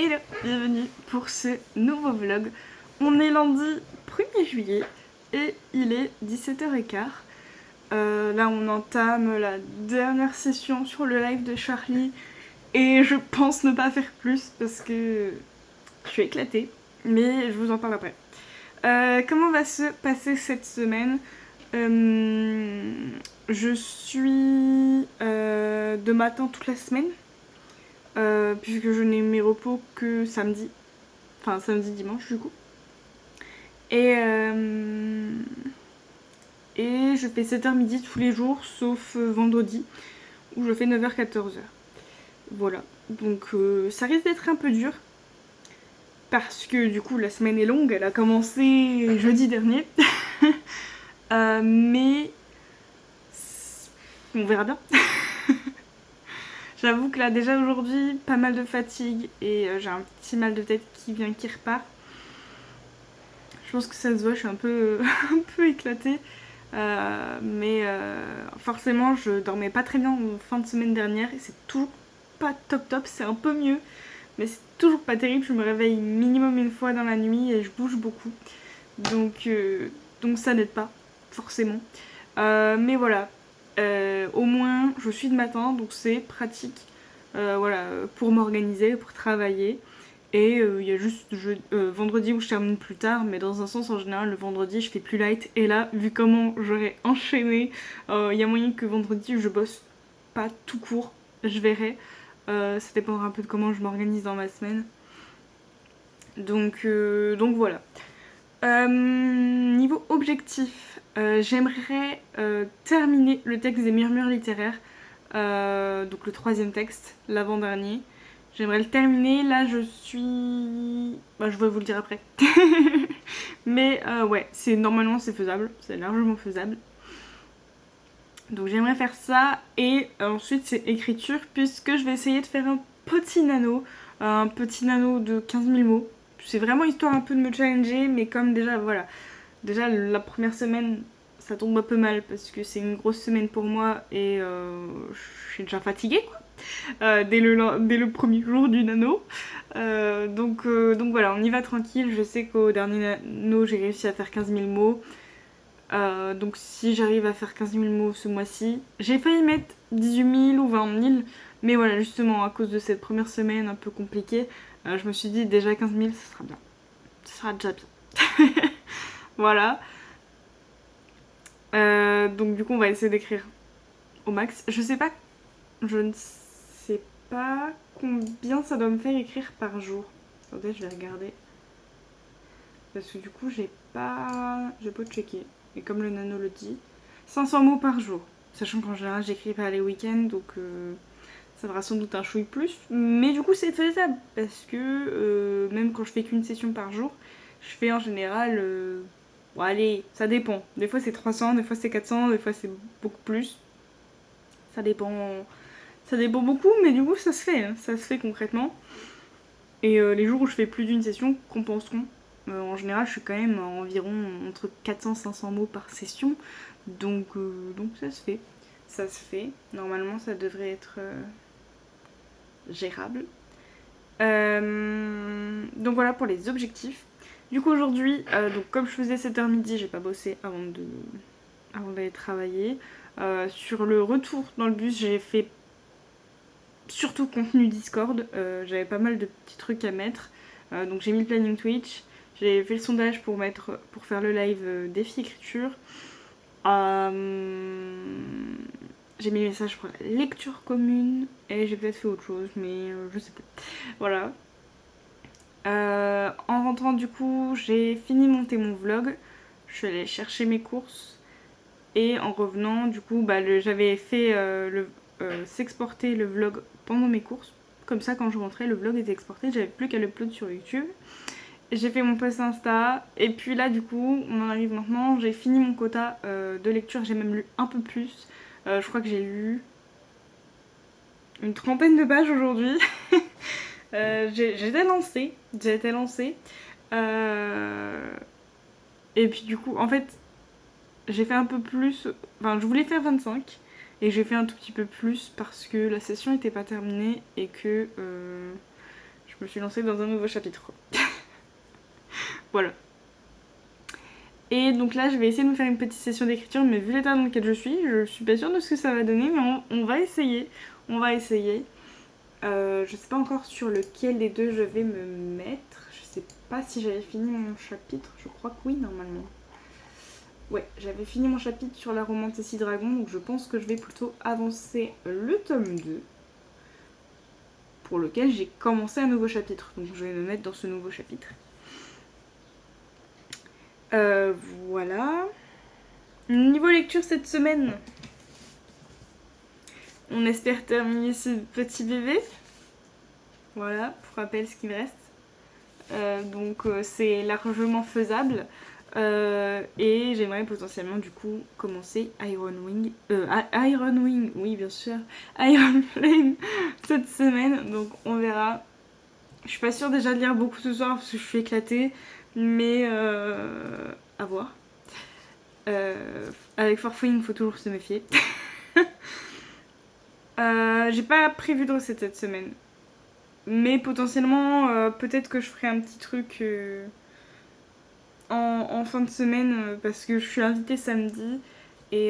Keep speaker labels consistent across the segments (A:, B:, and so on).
A: Hello, bienvenue pour ce nouveau vlog. On est lundi 1er juillet et il est 17h15. Là on entame la dernière session sur le live de Charlie et je pense ne pas faire plus parce que je suis éclatée, mais je vous en parle après. Comment va se passer cette semaine? Je suis de matin toute la semaine. Puisque je n'ai mes repos que samedi, enfin samedi dimanche du coup. Et je fais 7h midi tous les jours sauf vendredi où je fais 9h 14h. Voilà, donc ça risque d'être un peu dur parce que du coup la semaine est longue, elle a commencé jeudi dernier. Mais on verra bien. J'avoue que là déjà aujourd'hui pas mal de fatigue et j'ai un petit mal de tête qui vient qui repart. Je pense que ça se voit, je suis un peu, un peu éclatée. Mais forcément, je dormais pas très bien en fin de semaine dernière et c'est toujours pas top, c'est un peu mieux. Mais c'est toujours pas terrible, je me réveille minimum une fois dans la nuit et je bouge beaucoup. Donc ça n'aide pas, forcément. Mais voilà, au moins je suis de matin, donc c'est pratique. Voilà, pour m'organiser, pour travailler. Et il y a juste vendredi où je termine plus tard, mais dans un sens en général le vendredi je fais plus light. Et là, vu comment j'aurais enchaîné, il y a moyen que vendredi je bosse pas tout court, je verrai. Ça dépendra un peu de comment je m'organise dans ma semaine. Donc voilà. Niveau objectif, j'aimerais terminer le texte des murmures littéraires, donc le 3e texte, l'avant-dernier. J'aimerais le terminer, là je suis... Bah, je vais vous le dire après. Mais ouais, normalement c'est faisable, c'est largement faisable. Donc j'aimerais faire ça, et ensuite c'est écriture, puisque je vais essayer de faire un petit nano de 15 000 mots. C'est vraiment histoire un peu de me challenger, mais comme déjà, voilà, déjà la première semaine, ça tombe un peu mal, parce que c'est une grosse semaine pour moi, et je suis déjà fatiguée, quoi. Dès le premier jour du nano. Donc voilà, on y va tranquille. Je sais qu'au dernier nano, j'ai réussi à faire 15 000 mots. Donc si j'arrive à faire 15 000 mots ce mois-ci, j'ai failli mettre 18 000 ou 20 000. Mais voilà, justement, à cause de cette première semaine un peu compliquée, je me suis dit déjà 15 000, ce sera bien. Ce sera déjà bien. Voilà. Donc du coup, on va essayer d'écrire au max. Je sais pas, je ne sais pas combien ça doit me faire écrire par jour. Attendez, je vais regarder. Parce que du coup, j'ai pas checké. Et comme le nano le dit, 500 mots par jour. Sachant qu'en général, j'écris pas les week-ends, donc ça fera sans doute un chouille plus. Mais du coup, c'est faisable. Parce que même quand je fais qu'une session par jour, je fais en général... Bon, allez, ça dépend. Des fois, c'est 300, des fois, c'est 400, des fois, c'est beaucoup plus. Ça dépend... Ça dépend beaucoup, mais du coup, ça se fait. Hein. Ça se fait concrètement. Et les jours où je fais plus d'une session compenseront. En général, je suis quand même à environ entre 400 et 500 mots par session. Donc ça se fait. Ça se fait. Normalement, ça devrait être gérable. Donc voilà pour les objectifs. Du coup, aujourd'hui, donc comme je faisais 7h midi, j'ai pas bossé avant d'aller travailler. Sur le retour dans le bus, j'ai fait surtout contenu Discord. J'avais pas mal de petits trucs à mettre. Donc j'ai mis le planning Twitch. J'ai fait le sondage pour faire le live défi écriture. J'ai mis le message pour la lecture commune. Et j'ai peut-être fait autre chose, mais je sais plus. Voilà. En rentrant du coup, j'ai fini de monter mon vlog. Je suis allée chercher mes courses. Et en revenant, du coup, j'avais fait s'exporter le vlog pendant mes courses. Comme ça, quand je rentrais, le vlog était exporté. J'avais plus qu'à l'upload sur YouTube. J'ai fait mon post Insta. Et puis là, du coup, on en arrive maintenant. J'ai fini mon quota de lecture. J'ai même lu un peu plus. Je crois que j'ai lu une trentaine de pages aujourd'hui. J'étais lancée. Et puis du coup, en fait, j'ai fait un peu plus, enfin je voulais faire 25 et j'ai fait un tout petit peu plus parce que la session n'était pas terminée et que je Je me suis lancée dans un nouveau chapitre. Voilà. Et donc là, je vais essayer de me faire une petite session d'écriture, mais vu l'état dans lequel je suis pas sûre de ce que ça va donner, mais on va essayer. On va essayer. Je sais pas encore sur lequel des deux je vais me mettre. Je sais pas si j'avais fini mon chapitre. Je crois que oui, normalement. Ouais, j'avais fini mon chapitre sur la Romantasy Dragon, donc je pense que je vais plutôt avancer le tome 2. Pour lequel j'ai commencé un nouveau chapitre. Donc je vais me mettre dans ce nouveau chapitre. Voilà. Niveau lecture cette semaine, on espère terminer ce petit bébé. Voilà, pour rappel ce qui me reste. Donc c'est largement faisable. Et j'aimerais potentiellement du coup commencer Iron Wing. Iron Wing, oui bien sûr. Iron Flame cette semaine. Donc on verra. Je suis pas sûre déjà de lire beaucoup ce soir parce que je suis éclatée. Mais à voir. Avec Forfouine, il faut toujours se méfier. J'ai pas prévu de recette cette semaine. Mais potentiellement, peut-être que je ferai un petit truc en fin de semaine parce que je suis invitée samedi et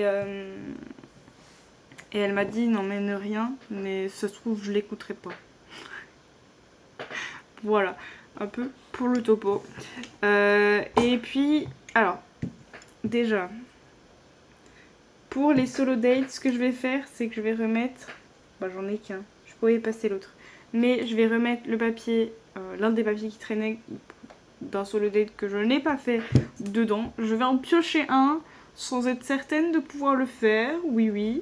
A: elle m'a dit n'emmène rien, mais ça se trouve je l'écouterai pas. Voilà, un peu pour le topo. Et puis, alors, déjà, pour les solo dates, ce que je vais faire, c'est que je vais remettre, bah j'en ai qu'un, je pourrais y passer l'autre, mais je vais remettre le papier, l'un des papiers qui traînait d'un solo date que je n'ai pas fait dedans. Je vais en piocher un sans être certaine de pouvoir le faire. Oui, oui.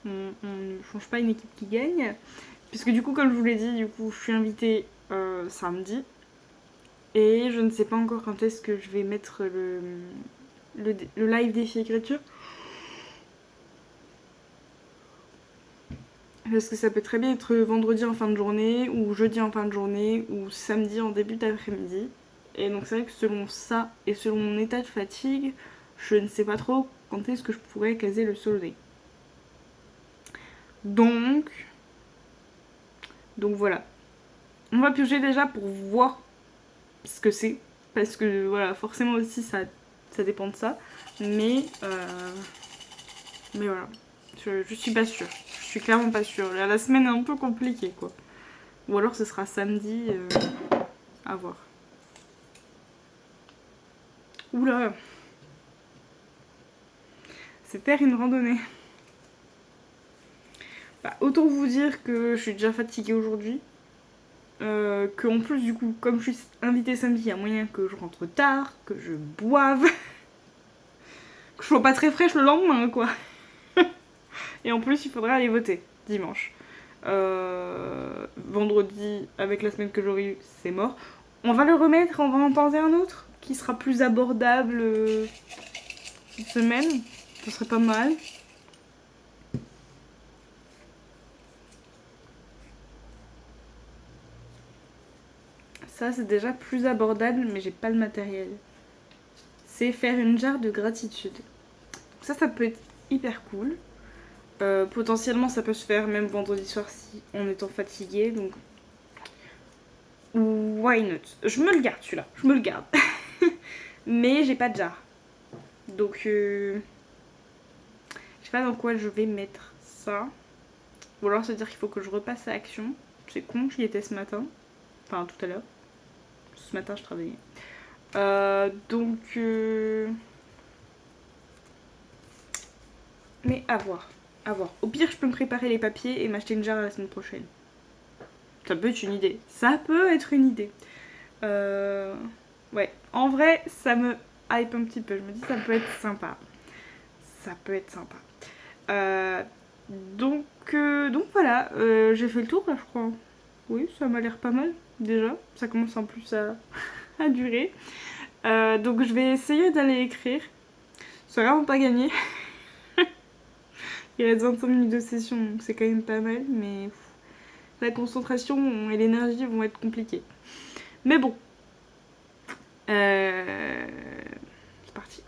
A: On ne change pas une équipe qui gagne. Puisque du coup, comme je vous l'ai dit, du coup, je suis invitée samedi. Et je ne sais pas encore quand est-ce que je vais mettre le live défi écriture. Parce que ça peut très bien être vendredi en fin de journée, ou jeudi en fin de journée, ou samedi en début d'après-midi. Et donc c'est vrai que selon ça, et selon mon état de fatigue, je ne sais pas trop quand est-ce que je pourrais caser le solo day. Donc voilà. On va piocher déjà pour voir ce que c'est. Parce que voilà, forcément aussi ça dépend de ça. Mais voilà. Je suis pas sûre. Je suis clairement pas sûre. La semaine est un peu compliquée quoi. Ou alors ce sera samedi. À voir. Oula. C'est faire une randonnée. Bah, autant vous dire que je suis déjà fatiguée aujourd'hui. Que en plus du coup, comme je suis invitée samedi, il y a moyen que je rentre tard, que je boive, que je sois pas très fraîche le lendemain quoi. Et en plus il faudra aller voter dimanche. Vendredi, avec la semaine que j'aurai eue, c'est mort. On va le remettre, on va en tenter un autre qui sera plus abordable cette semaine. Ce serait pas mal. Ça c'est déjà plus abordable, mais j'ai pas le matériel. C'est faire une jarre de gratitude. Donc ça peut être hyper cool. Potentiellement ça peut se faire même vendredi soir si en étant fatigué, donc why not. Je me le garde celui-là, je me le garde. Mais j'ai pas de jarre. Donc je sais pas dans quoi je vais mettre ça. Ou alors se dire qu'il faut que je repasse à Action. C'est con, j'y étais ce matin. Enfin tout à l'heure. Ce matin je travaillais. Mais à voir. À voir. Au pire, je peux me préparer les papiers et m'acheter une jarre la semaine prochaine. Ça peut être une idée. Ça peut être une idée. Ouais. En vrai, ça me hype un petit peu. Je me dis ça peut être sympa. Ça peut être sympa. Donc voilà. J'ai fait le tour là, je crois. Oui, ça m'a l'air pas mal déjà. Ça commence en plus à durer. Donc je vais essayer d'aller écrire. C'est vraiment pas gagné. Il reste 25 minutes de session, donc c'est quand même pas mal, mais la concentration et l'énergie vont être compliquées. Mais bon, c'est parti.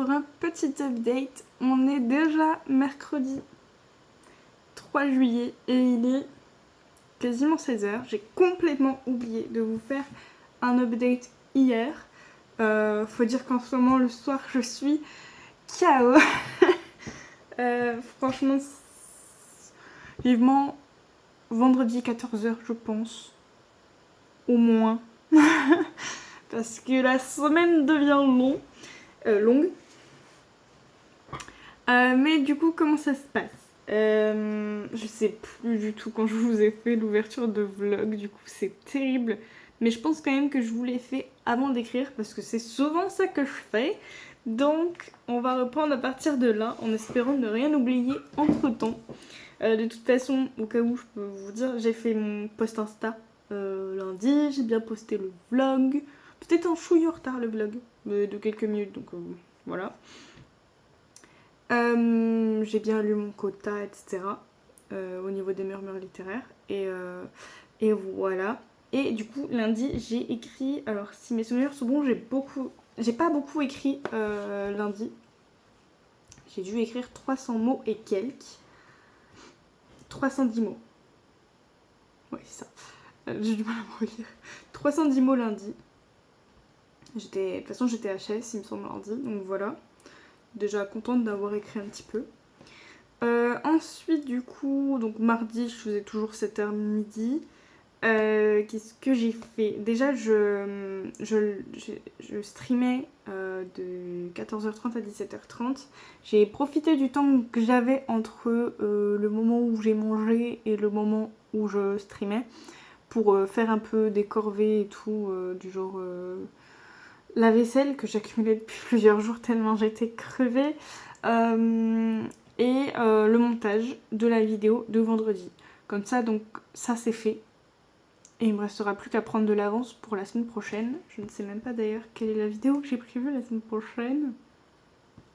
A: pour un petit update. On est déjà mercredi 3 juillet et il est quasiment 16h. J'ai complètement oublié de vous faire un update hier. Faut dire qu'en ce moment, le soir, je suis KO. Franchement, vivement vendredi 14h, je pense. Au moins. Parce que la semaine devient longue. Mais du coup, comment ça se passe? Je sais plus du tout quand je vous ai fait l'ouverture de vlog, du coup c'est terrible. Mais je pense quand même que je vous l'ai fait avant d'écrire parce que c'est souvent ça que je fais. Donc on va reprendre à partir de là en espérant ne rien oublier entre temps. De toute façon, au cas où je peux vous dire, j'ai fait mon post Insta lundi, j'ai bien posté le vlog. Peut-être un chouille en retard le vlog, de quelques minutes, donc voilà. J'ai bien lu mon quota, etc. Au niveau des murmures littéraires. Et voilà. Et du coup, lundi, j'ai écrit... Alors, si mes souvenirs sont bons, j'ai pas beaucoup écrit lundi. J'ai dû écrire 300 mots et quelques. 310 mots. Ouais, c'est ça. J'ai du mal à me relire. 310 mots lundi. De toute façon, j'étais HS, il me semble, lundi. Donc voilà. Déjà contente d'avoir écrit un petit peu. Ensuite, du coup, donc mardi, je faisais toujours 7h midi. Qu'est-ce que j'ai fait? Déjà, je streamais de 14h30 à 17h30. J'ai profité du temps que j'avais entre le moment où j'ai mangé et le moment où je streamais pour faire un peu des corvées et tout, du genre la vaisselle que j'accumulais depuis plusieurs jours tellement j'étais crevée. Et le montage de la vidéo de vendredi. Comme ça, donc ça c'est fait. Et il me restera plus qu'à prendre de l'avance pour la semaine prochaine. Je ne sais même pas d'ailleurs quelle est la vidéo que j'ai prévue la semaine prochaine.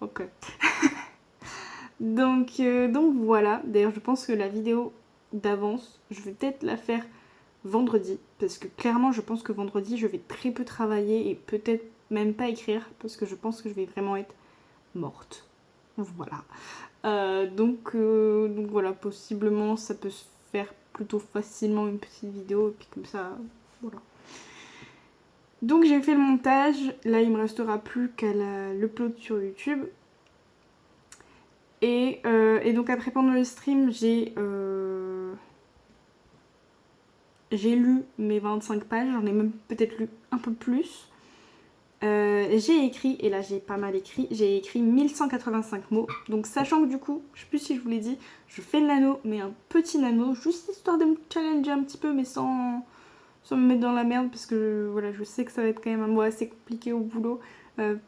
A: Ok. donc voilà. D'ailleurs, je pense que la vidéo d'avance, je vais peut-être la faire vendredi. Parce que clairement, je pense que vendredi, je vais très peu travailler et peut-être même pas écrire. Parce que je pense que je vais vraiment être morte. Voilà. Donc voilà, possiblement ça peut se faire plutôt facilement une petite vidéo et puis comme ça, voilà. Donc j'ai fait le montage, là il me restera plus qu'à l'upload sur YouTube. Et donc après pendant le stream j'ai lu mes 25 pages, j'en ai même peut-être lu un peu plus. J'ai écrit, et là j'ai pas mal écrit, j'ai écrit 1185 mots. Donc sachant que du coup, je sais plus si je vous l'ai dit, je fais le nano, mais un petit nano, juste histoire de me challenger un petit peu, mais sans me mettre dans la merde, parce que voilà, je sais que ça va être quand même un mois assez compliqué au boulot,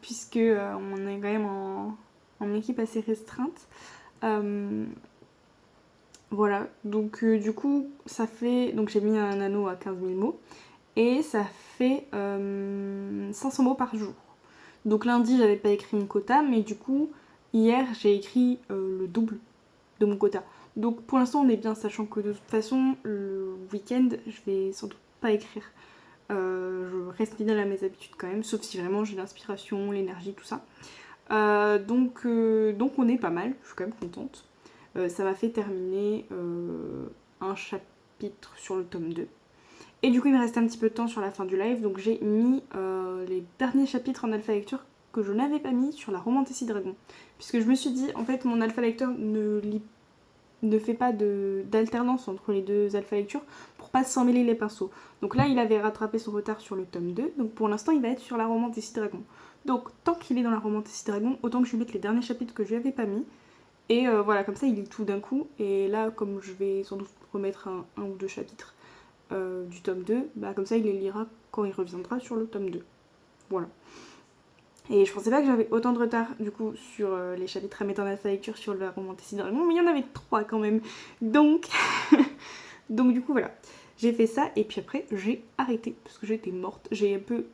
A: puisque on est quand même en équipe assez restreinte. Voilà, donc du coup, ça fait... Donc j'ai mis un nano à 15 000 mots. Et ça fait 500 mots par jour. Donc lundi, j'avais pas écrit mon quota, mais du coup, hier, j'ai écrit le double de mon quota. Donc pour l'instant, on est bien, sachant que de toute façon, le week-end, je vais sans doute pas écrire. Je reste fidèle à mes habitudes quand même, sauf si vraiment j'ai l'inspiration, l'énergie, tout ça. Donc on est pas mal, je suis quand même contente. Ça m'a fait terminer un chapitre sur le tome 2. Et du coup, il me reste un petit peu de temps sur la fin du live, donc j'ai mis les derniers chapitres en alpha lecture que je n'avais pas mis sur la Romantasy Dragon. Puisque je me suis dit, en fait, mon alpha lecteur ne fait pas d'alternance entre les deux alpha lectures pour pas s'en mêler les pinceaux. Donc là, il avait rattrapé son retard sur le tome 2, donc pour l'instant, il va être sur la Romantasy Dragon. Donc, tant qu'il est dans la Romantasy Dragon, autant que je lui mette les derniers chapitres que je lui avais pas mis. Et voilà, comme ça, il lit tout d'un coup. Et là, comme je vais sans doute remettre un ou deux chapitres du tome 2, bah comme ça il les lira quand il reviendra sur le tome 2. Voilà. Et je pensais pas que j'avais autant de retard du coup sur les chapitres à mettre en alpha lecture sur la Romantasy Dragon, mais il y en avait 3 quand même. Donc, donc du coup voilà. J'ai fait ça et puis après j'ai arrêté parce que j'étais morte. J'ai un peu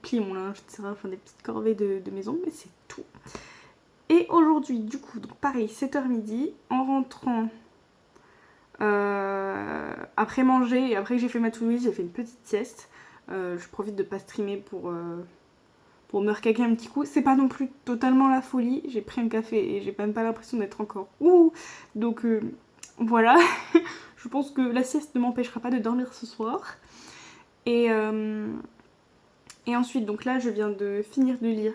A: plié mon linge, etc. Enfin des petites corvées de maison, mais c'est tout. Et aujourd'hui du coup, donc pareil, 7h midi, en rentrant... après manger et après que j'ai fait ma to-do list, j'ai fait une petite sieste. Je profite de pas streamer pour pour me recaquer un petit coup. C'est pas non plus totalement la folie, j'ai pris un café et j'ai même pas l'impression d'être encore donc voilà. Je pense que la sieste ne m'empêchera pas de dormir ce soir. Et ensuite, donc là, je viens de finir de lire.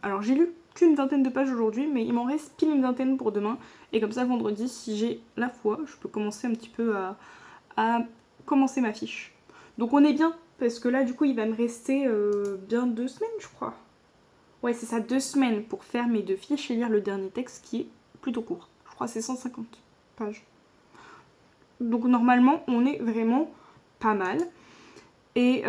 A: Alors, j'ai lu qu'une vingtaine de pages aujourd'hui, mais il m'en reste pile une vingtaine pour demain. Et comme ça, vendredi, si j'ai la foi, je peux commencer un petit peu à commencer ma fiche. Donc, on est bien, parce que là, du coup, il va me rester bien 2 semaines, je crois. Ouais, c'est ça, 2 semaines pour faire mes 2 fiches et lire le dernier texte qui est plutôt court. Je crois que c'est 150 pages. Donc, normalement, on est vraiment pas mal. Et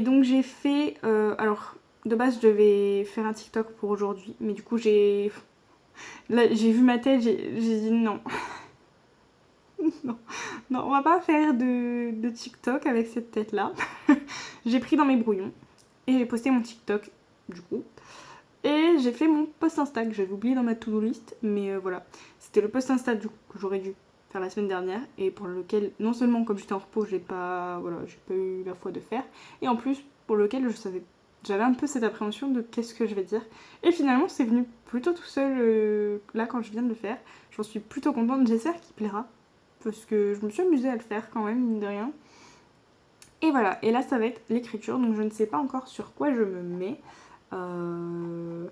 A: donc j'ai fait... alors, de base, je devais faire un TikTok pour aujourd'hui. Mais du coup, là, j'ai vu ma tête, j'ai dit non. non. Non, on va pas faire de TikTok avec cette tête-là. J'ai pris dans mes brouillons. Et j'ai posté mon TikTok, du coup. Et j'ai fait mon post Insta que j'avais oublié dans ma to-do list. Mais voilà. C'était le post Insta, du coup, que j'aurais dû faire la semaine dernière et pour lequel non seulement comme j'étais en repos j'ai pas eu la foi de faire et en plus pour lequel j'avais un peu cette appréhension de qu'est-ce que je vais dire et finalement c'est venu plutôt tout seul là quand je viens de le faire. J'en suis plutôt contente, j'espère qu'il plaira parce que je me suis amusée à le faire quand même mine de rien. Et voilà, et là ça va être l'écriture, donc je ne sais pas encore sur quoi je me mets. On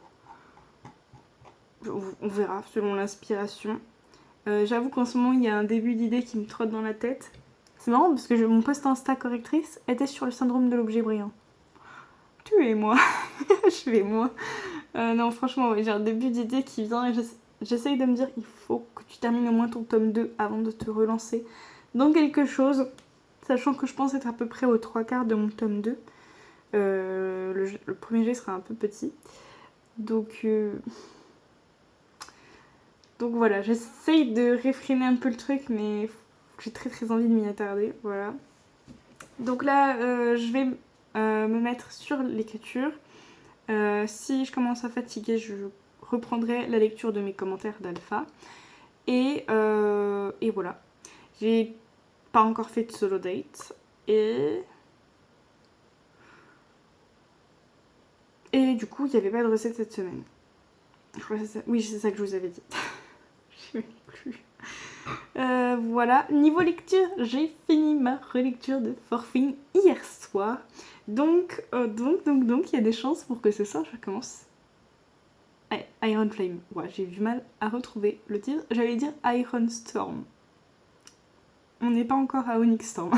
A: verra selon l'inspiration. J'avoue qu'en ce moment il y a un début d'idée qui me trotte dans la tête. C'est marrant parce que mon post Insta correctrice était sur le syndrome de l'objet brillant. Tuez-moi. Je vais moi. Non franchement ouais, j'ai un début d'idée qui vient et j'essaye de me dire il faut que tu termines au moins ton tome 2 avant de te relancer dans quelque chose. Sachant que je pense être à peu près aux 3/4 de mon tome 2. Le premier jet sera un peu petit. Donc voilà, j'essaye de réfréner un peu le truc, mais j'ai très très envie de m'y attarder, voilà. Donc là, je vais me mettre sur l'écriture. Si je commence à fatiguer, je reprendrai la lecture de mes commentaires d'alpha. Et voilà. J'ai pas encore fait de solo date. Et du coup, il n'y avait pas de recette cette semaine. Je crois que c'est ça. Oui, c'est ça que je vous avais dit. Je ne sais plus. Voilà, niveau lecture, j'ai fini ma relecture de Forfine hier soir. Donc, il y a des chances pour que ce soir je commence Iron Flame. Ouais, j'ai du mal à retrouver le titre. J'allais dire Iron Storm. On n'est pas encore à Onyx Storm.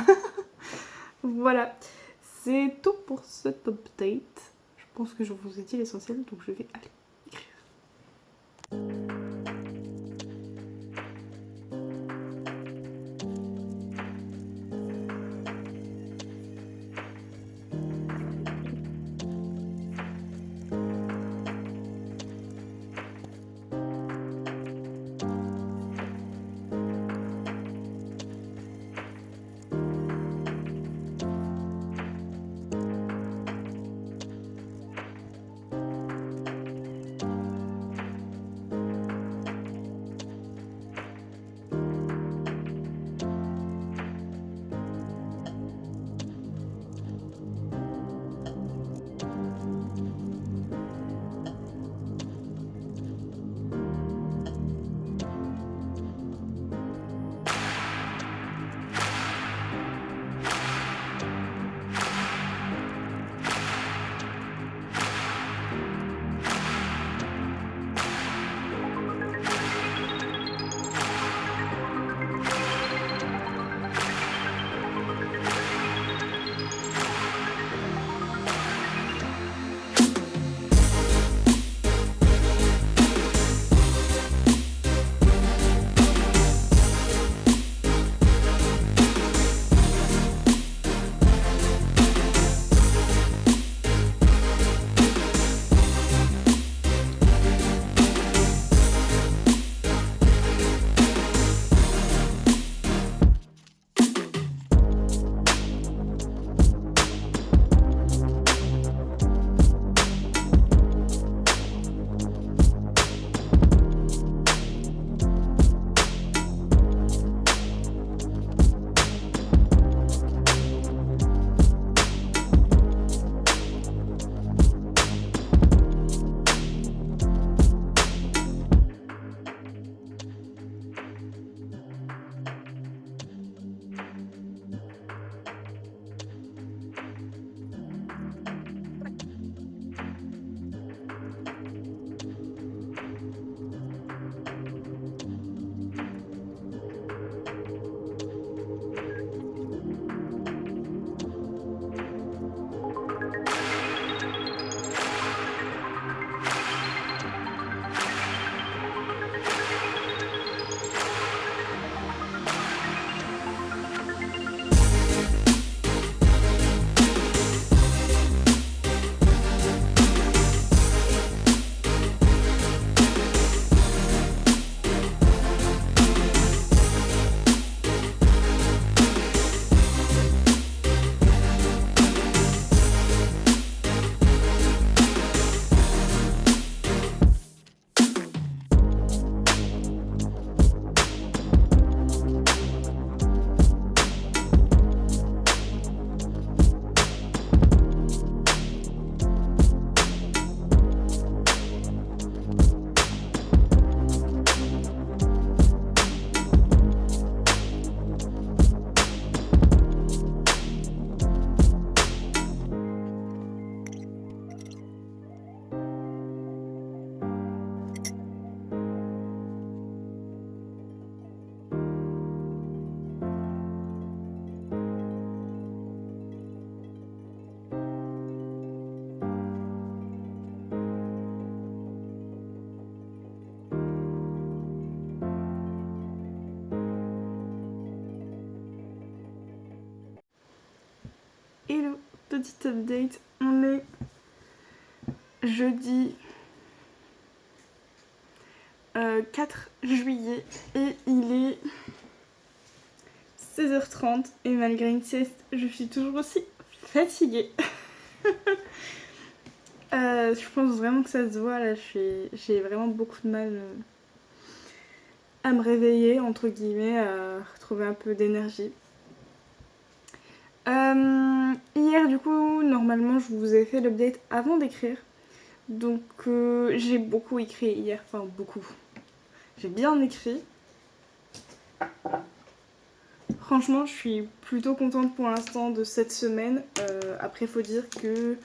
A: Voilà, c'est tout pour cet update. Je pense que je vous ai dit l'essentiel, donc je vais aller. petite update. On est jeudi 4 juillet et il est 16h30 et malgré une sieste, je suis toujours aussi fatiguée. Je pense vraiment que ça se voit là, j'ai vraiment beaucoup de mal à me réveiller, entre guillemets, à retrouver un peu d'énergie. Hier du coup, normalement je vous ai fait l'update avant d'écrire. Donc j'ai beaucoup écrit hier, enfin beaucoup. J'ai bien écrit. Franchement, je suis plutôt contente pour l'instant de cette semaine. Après, faut dire que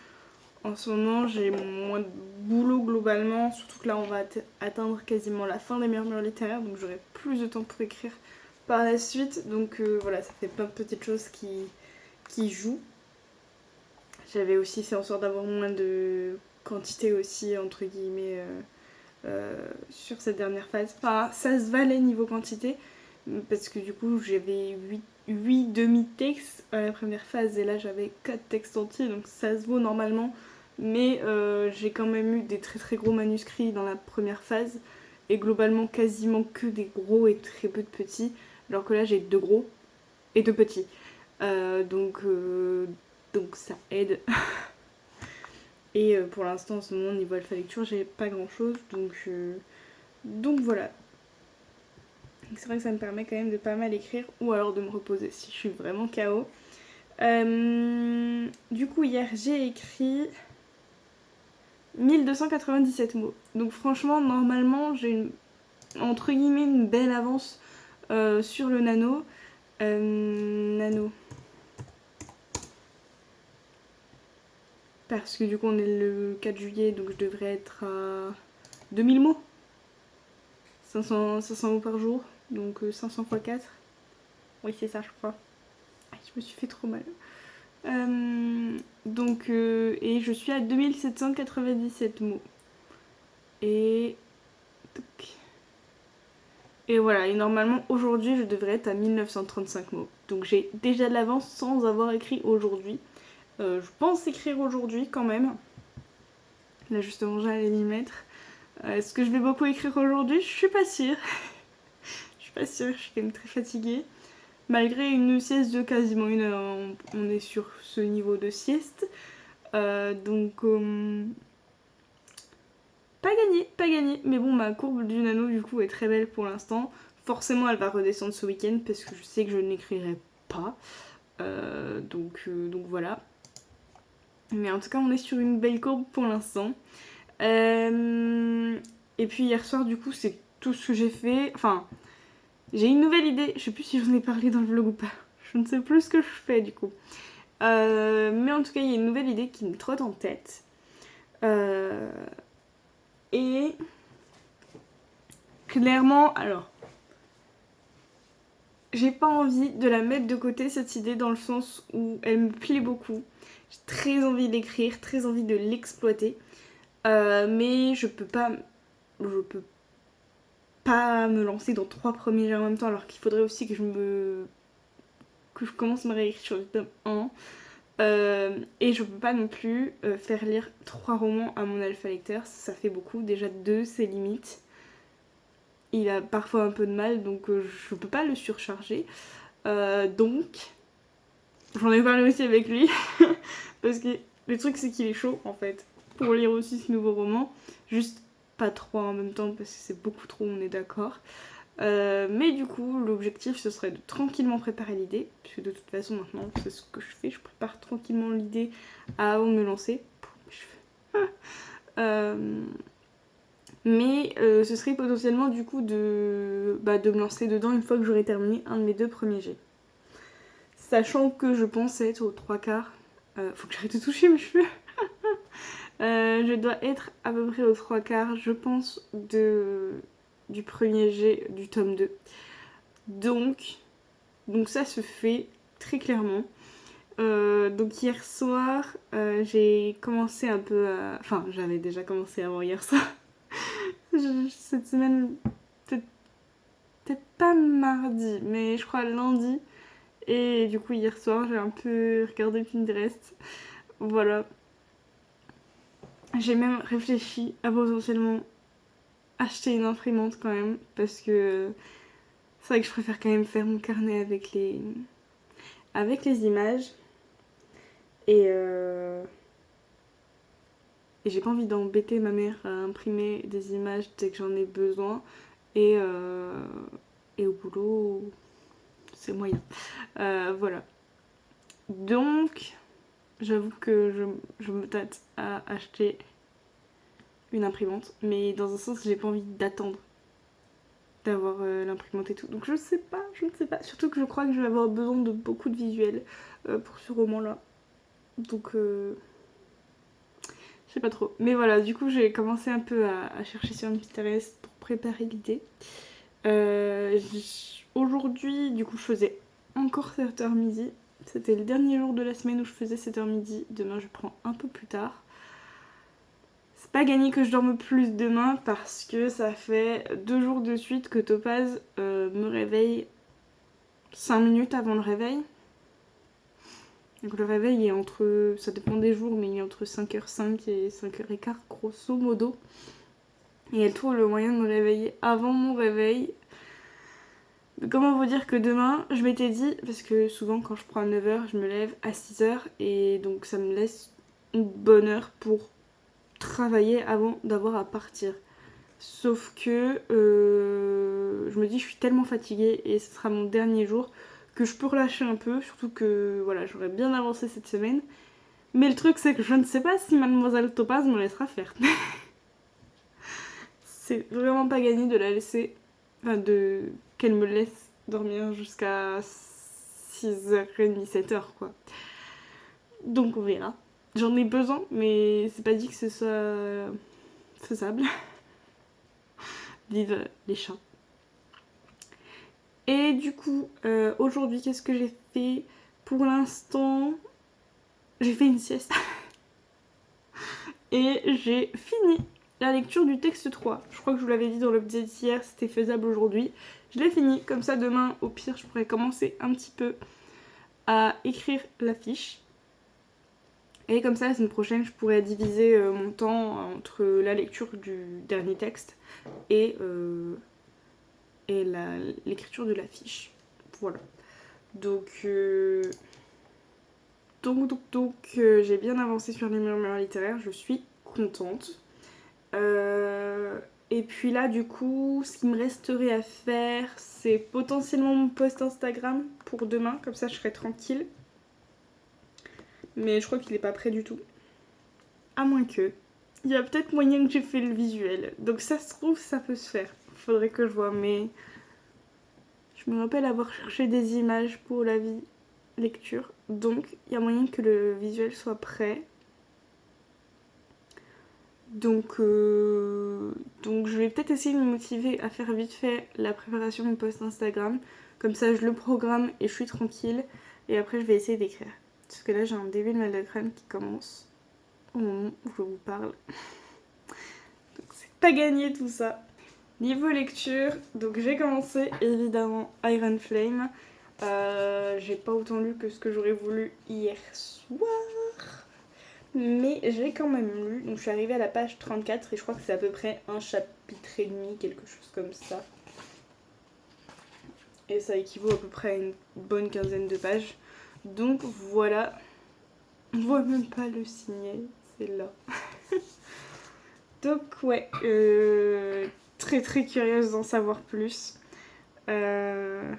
A: en ce moment, j'ai moins de boulot globalement. Surtout que là, on va atteindre quasiment la fin des murmures littéraires. Donc j'aurai plus de temps pour écrire par la suite. Donc voilà, ça fait plein de petites choses qui jouent. J'avais aussi fait en sorte d'avoir moins de quantité aussi, entre guillemets, sur cette dernière phase. Enfin, ça se valait niveau quantité. Parce que du coup j'avais 8 demi-textes à la première phase et là j'avais 4 textes entiers, donc ça se vaut normalement. Mais j'ai quand même eu des très très gros manuscrits dans la première phase et globalement quasiment que des gros et très peu de petits, alors que là j'ai 2 gros et 2 petits. Donc ça aide. Et pour l'instant en ce moment niveau alpha lecture j'ai pas grand chose, donc voilà. C'est vrai que ça me permet quand même de pas mal écrire ou alors de me reposer si je suis vraiment KO. Du coup hier j'ai écrit 1297 mots. Donc franchement normalement j'ai entre guillemets une belle avance sur le nano. Nano. Parce que du coup on est le 4 juillet donc je devrais être à 2000 mots. 500 mots par jour. Donc 500 x 4. Oui c'est ça je crois. Je me suis fait trop mal. Et je suis à 2797 mots. Et voilà, et normalement aujourd'hui je devrais être à 1935 mots. Donc j'ai déjà de l'avance sans avoir écrit aujourd'hui. Je pense écrire aujourd'hui quand même. Là justement j'allais m'y mettre. Est-ce que je vais beaucoup écrire aujourd'hui? Je suis pas sûre. Je suis pas sûre, je suis quand même très fatiguée. Malgré une sieste de quasiment 1 heure, on est sur ce niveau de sieste. Pas gagné. Mais bon, ma courbe du nano du coup est très belle pour l'instant. Forcément, elle va redescendre ce week-end parce que je sais que je n'écrirai pas. Donc voilà. Mais en tout cas, on est sur une belle courbe pour l'instant. Et puis hier soir, du coup, c'est tout ce que j'ai fait. Enfin, j'ai une nouvelle idée. Je sais plus si j'en ai parlé dans le vlog ou pas. Je ne sais plus ce que je fais du coup. Mais en tout cas, il y a une nouvelle idée qui me trotte en tête. Et clairement, alors, j'ai pas envie de la mettre de côté cette idée dans le sens où elle me plaît beaucoup. J'ai très envie d'écrire, très envie de l'exploiter. Mais je peux pas me lancer dans 3 premiers jeux en même temps alors qu'il faudrait aussi que je commence ma réécriture du tome 1. Et je peux pas non plus faire lire 3 romans à mon alpha lecteur, ça fait beaucoup. Déjà 2 c'est limite. Il a parfois un peu de mal donc je peux pas le surcharger. Donc j'en ai parlé aussi avec lui parce que le truc c'est qu'il est chaud en fait pour lire aussi ce nouveau roman. Juste pas 3 en même temps parce que c'est beaucoup trop, on est d'accord. Mais du coup, l'objectif ce serait de tranquillement préparer l'idée, puisque de toute façon maintenant c'est ce que je fais, je prépare tranquillement l'idée avant de me lancer. Mais ce serait potentiellement du coup de me lancer dedans une fois que j'aurai terminé un de mes 2 premiers jets. Sachant que je pense être aux 3/4. Faut que j'arrête de toucher mes cheveux. Je dois être à peu près aux 3/4, je pense, du premier jet du tome 2. Donc ça se fait très clairement. Donc hier soir, j'ai commencé un peu à... Enfin, j'avais déjà commencé avant hier soir. Cette semaine, peut-être pas mardi, mais je crois lundi. Et du coup, hier soir, j'ai un peu regardé Pinterest voilà. J'ai même réfléchi à potentiellement acheter une imprimante quand même, parce que c'est vrai que je préfère quand même faire mon carnet avec les images. Et, et j'ai pas envie d'embêter ma mère à imprimer des images dès que j'en ai besoin. Et, et au boulot, c'est moyen. Voilà. Donc, j'avoue que je me tâte à acheter une imprimante. Mais dans un sens, j'ai pas envie d'attendre d'avoir l'imprimante et tout. Donc je ne sais pas. Surtout que je crois que je vais avoir besoin de beaucoup de visuels pour ce roman-là. Donc je sais pas trop. Mais voilà, du coup j'ai commencé un peu à chercher sur Pinterest pour préparer l'idée. Aujourd'hui, du coup je faisais encore 7h midi. C'était le dernier jour de la semaine où je faisais 7h midi. Demain je prends un peu plus tard. C'est pas gagné que je dorme plus demain parce que ça fait 2 jours de suite que Topaz me réveille 5 minutes avant le réveil. Donc le réveil est entre, ça dépend des jours, mais il est entre 5h05 et 5h15 grosso modo. Et elle trouve le moyen de me réveiller avant mon réveil. Comment vous dire que demain, je m'étais dit, parce que souvent quand je prends à 9h, je me lève à 6h et donc ça me laisse une bonne heure pour travailler avant d'avoir à partir. Sauf que je me dis je suis tellement fatiguée et ce sera mon dernier jour que je peux relâcher un peu, surtout que voilà, j'aurais bien avancé cette semaine. Mais le truc c'est que je ne sais pas si Mademoiselle Topaz me laissera faire. C'est vraiment pas gagné de la laisser, enfin qu'elle me laisse dormir jusqu'à 6h30, 7h quoi. Donc on verra. J'en ai besoin, mais c'est pas dit que ce soit faisable. Vive les chats. Et du coup, aujourd'hui, qu'est-ce que j'ai fait? Pour l'instant, j'ai fait une sieste. Et j'ai fini la lecture du texte 3. Je crois que je vous l'avais dit dans l'update hier, c'était faisable aujourd'hui. Je l'ai fini, comme ça demain, au pire, je pourrais commencer un petit peu à écrire la fiche. Et comme ça, la semaine prochaine, je pourrais diviser mon temps entre la lecture du dernier texte et l'écriture de la fiche. Voilà. Donc, j'ai bien avancé sur les murmures littéraires, je suis contente. Et puis là, du coup, ce qui me resterait à faire, c'est potentiellement mon post Instagram pour demain, comme ça je serai tranquille. Mais je crois qu'il est pas prêt du tout. À moins que. Il y a peut-être moyen que j'ai fait le visuel. Donc ça se trouve, ça peut se faire. Faudrait que je vois, mais je me rappelle avoir cherché des images pour la lecture. Donc il y a moyen que le visuel soit prêt. Donc je vais peut-être essayer de me motiver à faire vite fait la préparation de mon post Instagram. Comme ça, je le programme et je suis tranquille. Et après, je vais essayer d'écrire. Parce que là, j'ai un début de mal de crâne qui commence au moment où je vous parle. Donc c'est pas gagné tout ça. Niveau lecture, donc j'ai commencé évidemment Iron Flame. J'ai pas autant lu que ce que j'aurais voulu hier soir. Mais j'ai quand même lu, donc je suis arrivée à la page 34 et je crois que c'est à peu près un chapitre et demi, quelque chose comme ça. Et ça équivaut à peu près à une bonne quinzaine de pages. Donc voilà, on voit même pas le signet, c'est là. Donc ouais, très très curieuse d'en savoir plus. Voilà,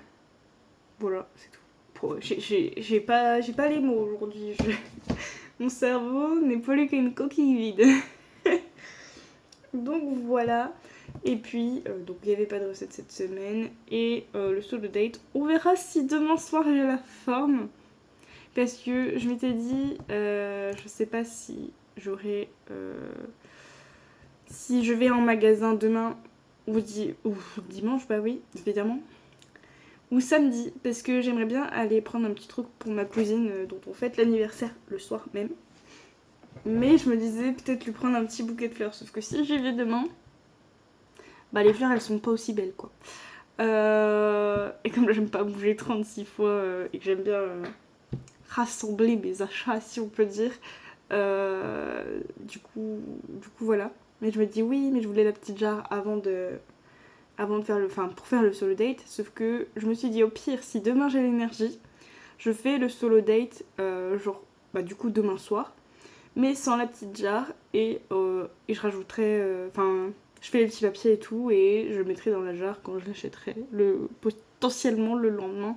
A: c'est tout. J'ai pas les mots aujourd'hui. Mon cerveau n'est plus qu'une coquille vide. Donc voilà. Et puis, donc il n'y avait pas de recette cette semaine. Et le solo date, on verra si demain soir j'ai la forme. Parce que je m'étais dit, je sais pas si j'aurai. Si je vais en magasin demain ou dimanche, bah oui, évidemment. Ou samedi, parce que j'aimerais bien aller prendre un petit truc pour ma cousine dont on fête l'anniversaire le soir même. Mais je me disais peut-être lui prendre un petit bouquet de fleurs. Sauf que si j'y vais demain, bah les fleurs elles sont pas aussi belles quoi. Et comme j'aime pas bouger 36 fois et que j'aime bien rassembler mes achats si on peut dire, Du coup voilà. Mais je me dis oui, mais je voulais la petite jarre avant de faire pour faire le solo date. Sauf que je me suis dit au pire, si demain j'ai l'énergie, je fais le solo date du coup demain soir, mais sans la petite jarre et je rajouterai, je fais les petits papiers et tout et je mettrai dans la jarre quand je l'achèterai, potentiellement le lendemain.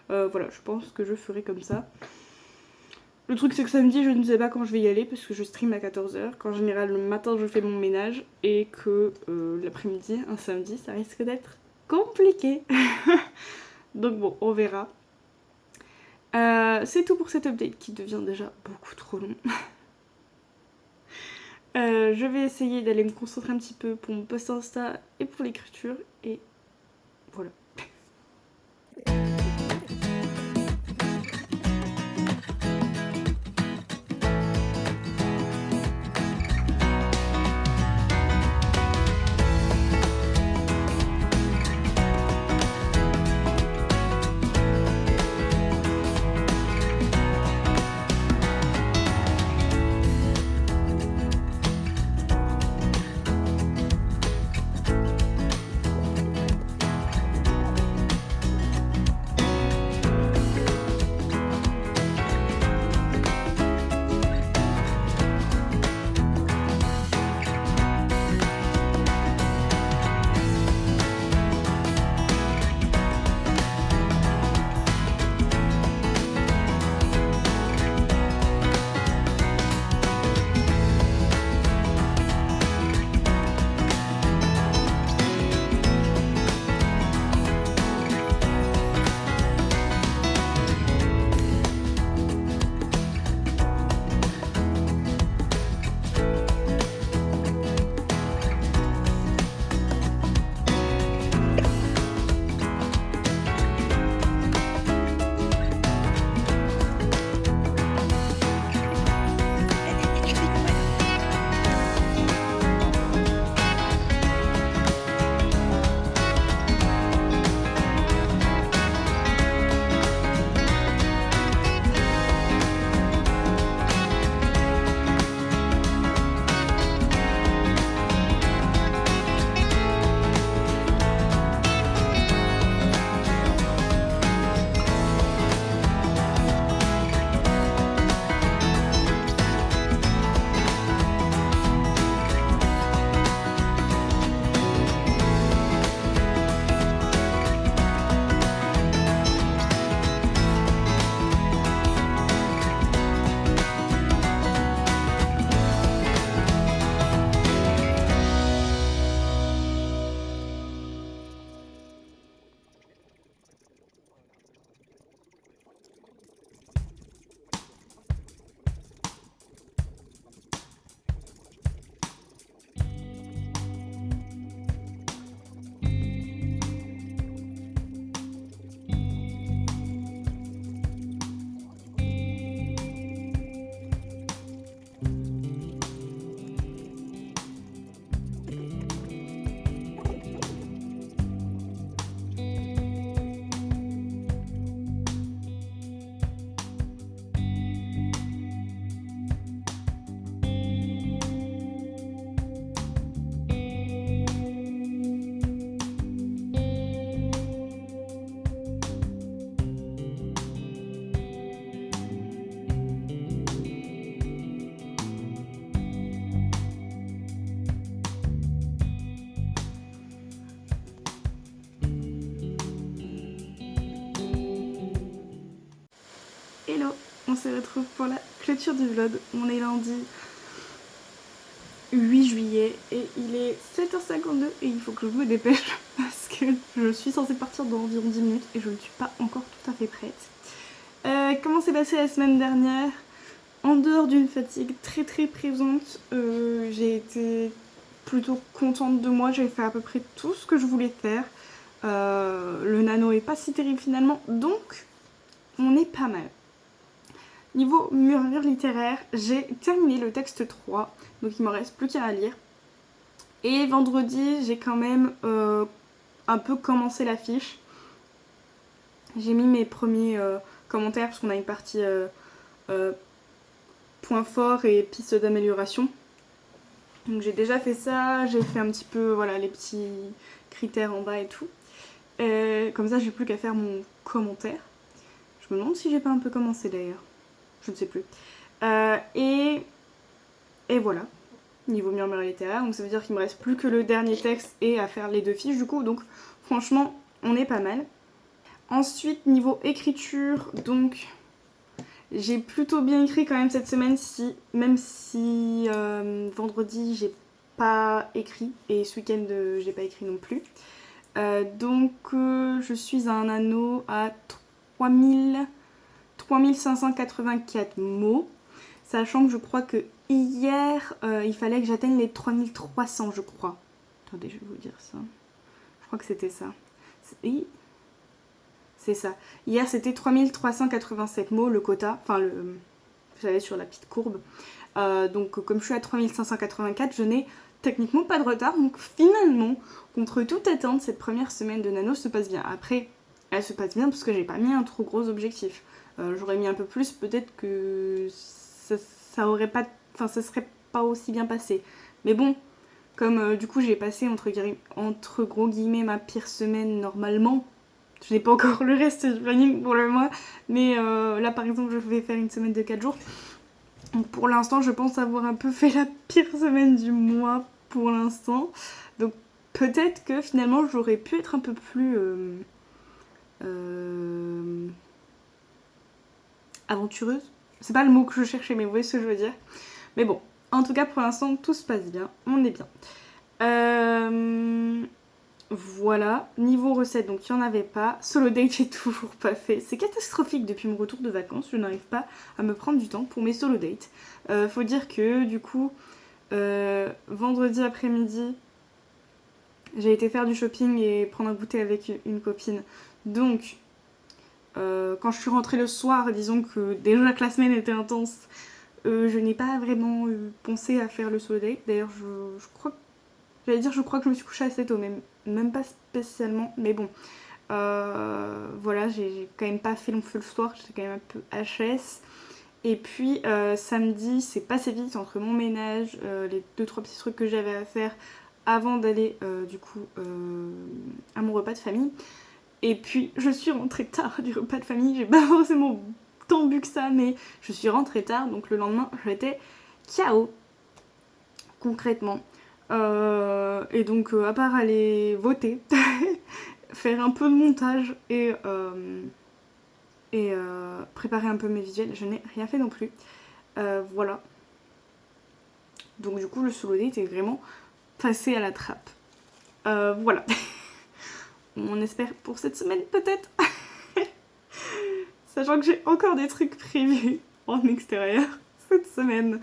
A: Voilà, je pense que je ferai comme ça. Le truc c'est que samedi je ne sais pas quand je vais y aller parce que je stream à 14h, qu'en général le matin je fais mon ménage et que l'après-midi, un samedi, ça risque d'être compliqué. Donc bon, on verra. C'est tout pour cet update qui devient déjà beaucoup trop long. Je vais essayer d'aller me concentrer un petit peu pour mon post Insta et pour l'écriture et voilà. Hello, on se retrouve pour la clôture du vlog. On est lundi 8 juillet et il est 7h52 et il faut que je me dépêche parce que je suis censée partir dans environ 10 minutes et je ne suis pas encore tout à fait prête. Comment s'est passée la semaine dernière? En dehors d'une fatigue très très présente, j'ai été plutôt contente de moi, j'ai fait à peu près tout ce que je voulais faire. Le nano est pas si terrible finalement, donc on est pas mal. Niveau murmure littéraire, j'ai terminé le texte 3, donc il me reste plus qu'à lire. Et vendredi, j'ai quand même un peu commencé l'affiche. J'ai mis mes premiers commentaires parce qu'on a une partie points forts et pistes d'amélioration. Donc j'ai déjà fait ça, j'ai fait un petit peu voilà, les petits critères en bas et tout. Comme ça, j'ai plus qu'à faire mon commentaire. Je me demande si j'ai pas un peu commencé d'ailleurs. Je ne sais plus. Et voilà, niveau murmure littéraire. Donc ça veut dire qu'il me reste plus que le dernier texte et à faire les 2 fiches du coup. Donc franchement, on est pas mal. Ensuite, niveau écriture, donc j'ai plutôt bien écrit quand même cette semaine, même si vendredi j'ai pas écrit et ce week-end j'ai pas écrit non plus. Donc je suis à un anneau à 3584 mots, sachant que je crois que hier il fallait que j'atteigne les 3300 je crois. Attendez, je vais vous dire ça. Je crois que c'était ça. Oui, c'est ça. Hier c'était 3387 mots le quota, enfin j'avais sur la petite courbe. Donc comme je suis à 3584, je n'ai techniquement pas de retard, donc finalement, contre toute attente, cette première semaine de Nano se passe bien. Après, elle se passe bien parce que j'ai pas mis un trop gros objectif. J'aurais mis un peu plus, peut-être que ça aurait pas, enfin ça serait pas aussi bien passé. Mais bon, comme du coup j'ai passé entre gros guillemets ma pire semaine normalement. Je n'ai pas encore le reste du planning pour le mois, mais là par exemple je vais faire une semaine de 4 jours. Donc pour l'instant, je pense avoir un peu fait la pire semaine du mois pour l'instant. Donc peut-être que finalement, j'aurais pu être un peu plus aventureuse. C'est pas le mot que je cherchais, mais vous voyez ce que je veux dire. Mais bon, en tout cas, pour l'instant, tout se passe bien. On est bien. Voilà, niveau recette, donc il n'y en avait pas. Solo date, j'ai toujours pas fait. C'est catastrophique depuis mon retour de vacances. Je n'arrive pas à me prendre du temps pour mes solo dates. Faut dire que du coup, vendredi après-midi, j'ai été faire du shopping et prendre un goûter avec une copine. Donc, quand je suis rentrée le soir, disons que déjà que la semaine était intense, je n'ai pas vraiment pensé à faire le solo date. D'ailleurs, je crois que je crois que je me suis couchée assez tôt, même pas spécialement, mais bon. Voilà, j'ai quand même pas fait long feu le soir, j'étais quand même un peu HS. Et puis samedi, c'est passé vite entre mon ménage, les 2-3 petits trucs que j'avais à faire avant d'aller du coup à mon repas de famille. Et puis je suis rentrée tard du repas de famille, j'ai pas forcément tant bu que ça, mais je suis rentrée tard, donc le lendemain j'étais KO, concrètement. Et donc à part aller voter, faire un peu de montage et préparer un peu mes visuels, je n'ai rien fait non plus. Voilà. Donc du coup le solo date est vraiment passé à la trappe. Voilà. On espère pour cette semaine peut-être. Sachant que j'ai encore des trucs prévus en extérieur cette semaine.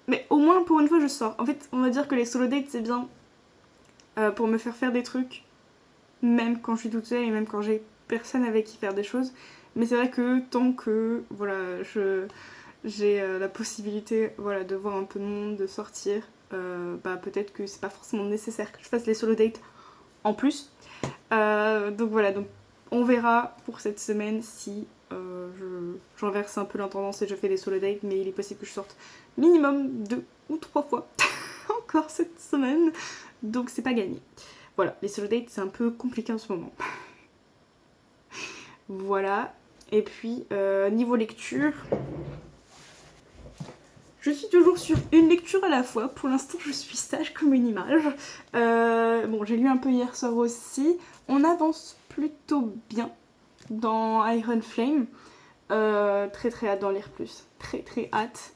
A: Mais au moins pour une fois je sors. En fait on va dire que les solo dates c'est bien pour me faire des trucs. Même quand je suis toute seule et même quand j'ai personne avec qui faire des choses. Mais c'est vrai que tant que voilà, j'ai la possibilité voilà, de voir un peu de monde, de sortir, peut-être que c'est pas forcément nécessaire que je fasse les solo dates en plus. Donc voilà, donc on verra pour cette semaine si j'inverse un peu l'intendance et je fais des solo dates, mais il est possible que je sorte minimum 2 ou 3 fois encore cette semaine, donc c'est pas gagné. Voilà, les solo dates c'est un peu compliqué en ce moment. Voilà, et puis niveau lecture, je suis toujours sur une lecture à la fois. Pour l'instant, je suis sage comme une image. Bon, j'ai lu un peu hier soir aussi. On avance plutôt bien dans Iron Flame. Très très hâte d'en lire plus. Très très hâte.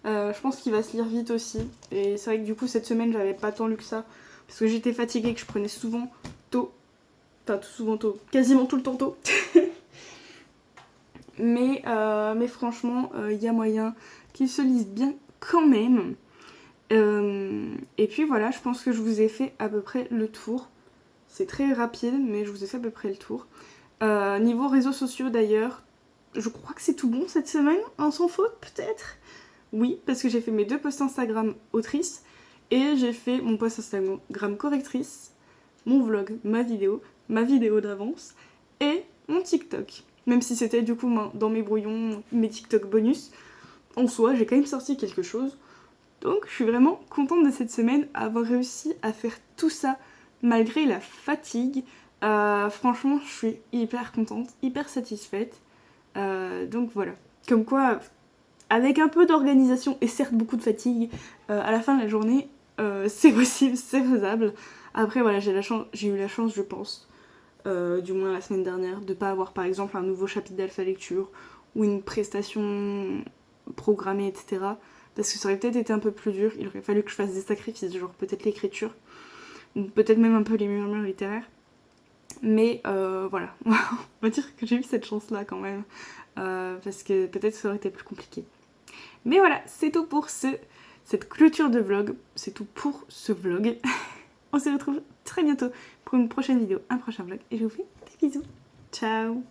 A: Je pense qu'il va se lire vite aussi. Et c'est vrai que du coup, cette semaine, j'avais pas tant lu que ça. Parce que j'étais fatiguée, que je prenais souvent tôt. Enfin, tout souvent tôt. Quasiment tout le temps tôt. Mais franchement, il y a moyen qu'ils se lisent bien quand même. Et puis voilà, je pense que je vous ai fait à peu près le tour. C'est très rapide, mais je vous ai fait à peu près le tour. Niveau réseaux sociaux d'ailleurs, je crois que c'est tout bon cette semaine, hein, sans faute peut-être. Oui, parce que j'ai fait mes 2 posts Instagram autrice et j'ai fait mon post Instagram correctrice, mon vlog, ma vidéo d'avance et mon TikTok. même si c'était du coup dans mes brouillons, mes TikTok bonus. En soi, j'ai quand même sorti quelque chose. Donc je suis vraiment contente de cette semaine, avoir réussi à faire tout ça malgré la fatigue. Franchement, je suis hyper contente, hyper satisfaite. Donc voilà. Comme quoi, avec un peu d'organisation et certes beaucoup de fatigue, à la fin de la journée, c'est possible, c'est faisable. Après voilà, j'ai eu la chance, je pense, du moins la semaine dernière, de pas avoir par exemple un nouveau chapitre d'alpha lecture ou une prestation programmée, etc. Parce que ça aurait peut-être été un peu plus dur, il aurait fallu que je fasse des sacrifices, genre peut-être l'écriture, ou peut-être même un peu les murmures littéraires. Mais voilà, on va dire que j'ai eu cette chance-là quand même, parce que peut-être ça aurait été plus compliqué. Mais voilà, c'est tout pour cette clôture de vlog, c'est tout pour ce vlog. On se retrouve très bientôt pour une prochaine vidéo, un prochain vlog, et je vous fais des bisous. Ciao!